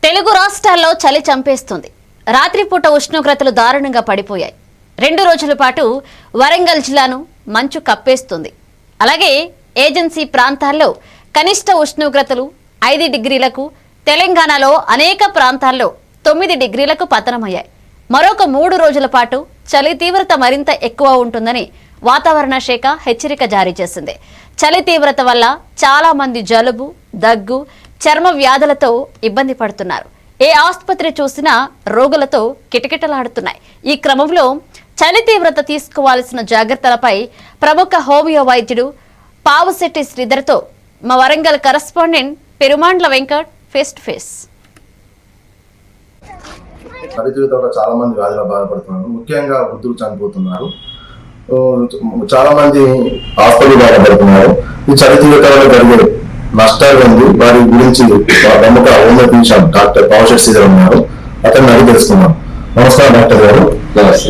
తెలుగు రాష్ట్రాల్లో చలి చంపేస్తుంది. రాత్రిపూట ఉష్ణోగ్రతలు దారుణంగా పడిపోయాయి. 2 రోజుల పాటు వరంగల్ జిల్లాను మంచు కప్పేస్తుంది. అలాగే ఏజెన్సీ ప్రాంతాల్లో కనిష్ట ఉష్ణోగ్రతలు 5 డిగ్రీలకు, తెలంగాణలో అనేక ప్రాంతాల్లో 9 డిగ్రీలకు పతనమయ్యాయి. మరొక 3 రోజుల పాటు చలి తీవ్రత మరింత ఎక్కువ ఉంటుందని వాతావరణ శాఖ హెచ్చరిక జారీ చేసింది. చలి తీవ్రత వల్ల చాలా మంది జలుబు, దగ్గు, చర్మ వ్యాధులతో ఇబ్బంది పడుతున్నారు. ఏ ఆసుపత్రి చూసినా రోగులతో కిటకిటలాడుతున్నాయి. ఈ క్రమంలో చలి తీవ్రత తీసుకోవాల్సిన జాగ్రత్తలపై ప్రముఖ హోమియో వైద్యుడు పావుశెట్టి శ్రీధర్తో మా Warangal correspondent Perumandla Venkat face to face. చలి తీవ్రత చాలా మంది వ్యాధులు బాధపడుతున్నారు. ముఖ్యంగా వృద్ధులు చనిపోతున్నారు. చాలా మంది హాస్పిటల్ బాధపడుతున్నారు. ఈ చలి తీవ్రత వల్ల జరిగే నష్టాలు ఉంది. వారి గురించి ప్రముఖ homeo physician doctor Pavusetti Sridhar ఉన్నారు. అతన్ని అడిగి తెలుసుకున్నాం. నమస్కారం డాక్టర్ గారు.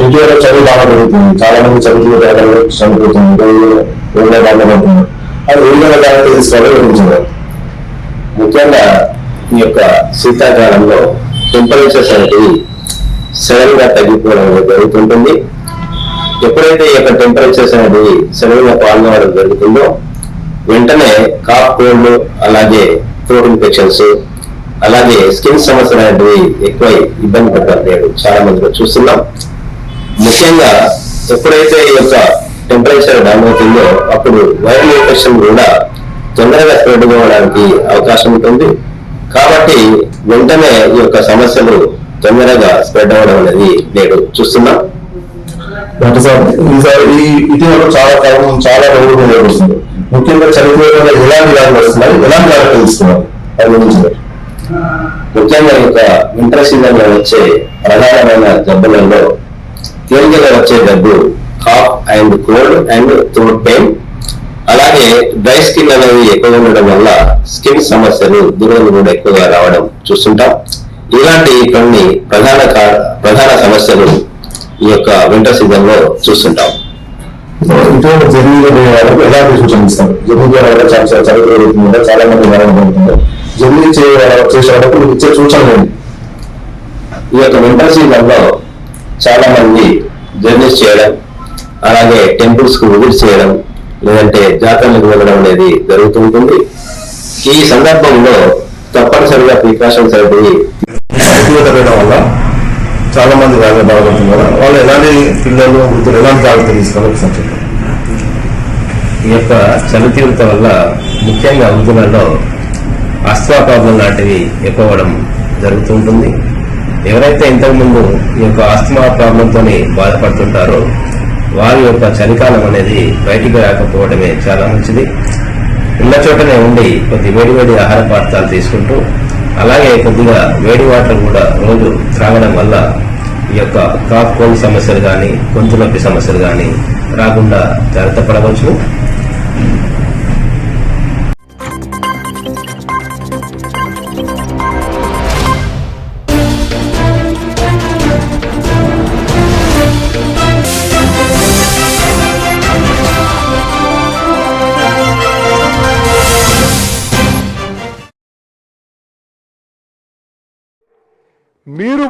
ఇండియాలో చలి బాగా జరుగుతుంది. చాలా మంది చలి తీవ్రతలో చనిపోతున్నారు, బాధపడుతున్నారు. అది ఏ విధంగా జాగ్రత్త తీసుకోవాలో వివరించారు. ముఖ్యంగా ఈ యొక్క శీతాకాలంలో టెంపరేచర్స్ అనేవి సడన్ గా తగ్గిపోవడం జరుగుతుంటుంది. ఎప్పుడైతే ఈ యొక్క టెంపరేచర్స్ అనేది సడన్ గా ఫాల్ అవ్వడం జరుగుతుందో వెంటనే కాఫ్, కోల్డ్, అలాగే థ్రోట్ ఇన్ఫెక్షన్స్, అలాగే స్కిన్ సమస్యలు అనేవి ఎక్కువ ఇబ్బంది పడతారు. చాలా మందిలో చూస్తున్నాం. ముఖ్యంగా ఎప్పుడైతే ఈ యొక్క టెంపరేచర్ డౌన్ అవుతుందో అప్పుడు వైరల్ ఇన్ఫెక్షన్ కూడా తొందరగా స్ప్రెడ్ అవ్వడానికి అవకాశం ఉంటుంది. కాబట్టి వెంటనే ఈ యొక్క సమస్యలు తొందరగా స్ప్రెడ్ అవ్వడం అనేది నేడు చూస్తున్నాం. డాక్టర్ సార్, ఇటీవల చాలా రోగులు వస్తుంది. ముఖ్యంగా చలి తీవ్రత ఎలాంటి వ్యాధులు వస్తున్నాయి, ఎలాంటి జాగ్రత్తలు తీసుకోవాలి అది గురించి? ముఖ్యంగా ఈ యొక్క వింటర్ సీజన్ లో వచ్చే ప్రధానమైన జబ్బులలో తేలికగా వచ్చే జబ్బు cough and cold and throat pain, అలాగే డ్రై స్కిన్ అనేది ఎక్కువగా ఉండడం వల్ల స్కిన్ సమస్యలు, దురదలు కూడా ఎక్కువగా రావడం చూస్తుంటాం. ఇలాంటి కొన్ని ప్రధాన సమస్యలు ఈ యొక్క వింటర్ సీజన్ లో చూస్తుంటాం. ఇటీవల జర్నీలో వాళ్ళకు ఎలాంటి సూచనలు ఇస్తారు? జర్నీ చేయడం చాలా మంది పడుతున్నారు. జర్నీ చేసే వాళ్ళకు మీరు ఇచ్చే సూచనలు ఏంటి? ఈ యొక్క వింటర్ సీజన్ లో చాలా మంది జర్నీస్ చేయడం, అలాగే టెంపుల్స్ కు విజిట్ చేయడం, లేదంటే జాతరలకు వెళ్ళడం అనేది జరుగుతుంటుంది. ఈ సందర్భంలో తప్పనిసరిగా ప్రికాషన్స్ అనేవి వల్ల చాలా మంది బాధపడుతున్నారు. వాళ్ళు ఎలాంటి పిల్లలు, వృద్ధులు ఎలాంటి జాగ్రత్తలు తీసుకోవాలి? ఈ యొక్క చలి తీవ్రత వల్ల ముఖ్యంగా వృద్ధులలో ఆస్మా ప్రాబ్లం లాంటివి ఎక్కువ అవడం జరుగుతుంటుంది. ఎవరైతే ఇంతకుముందు ఈ యొక్క ఆస్మా ప్రాబ్లంతో బాధపడుతుంటారో వారి యొక్క చలికాలం అనేది బయటికి రాకపోవడమే చాలా మంచిది. ఉన్న చోటనే ఉండి కొద్ది వేడి ఆహార పదార్థాలు తీసుకుంటూ, అలాగే కొద్దిగా వేడి వాటర్ కూడా రోజు త్రాగడం వల్ల ఈ యొక్క కాఫ్, కోల్డ్ సమస్యలు కానీ, గొంతు నొప్పి సమస్యలు కానీ రాకుండా జాగ్రత్త పడవచ్చు. మీరు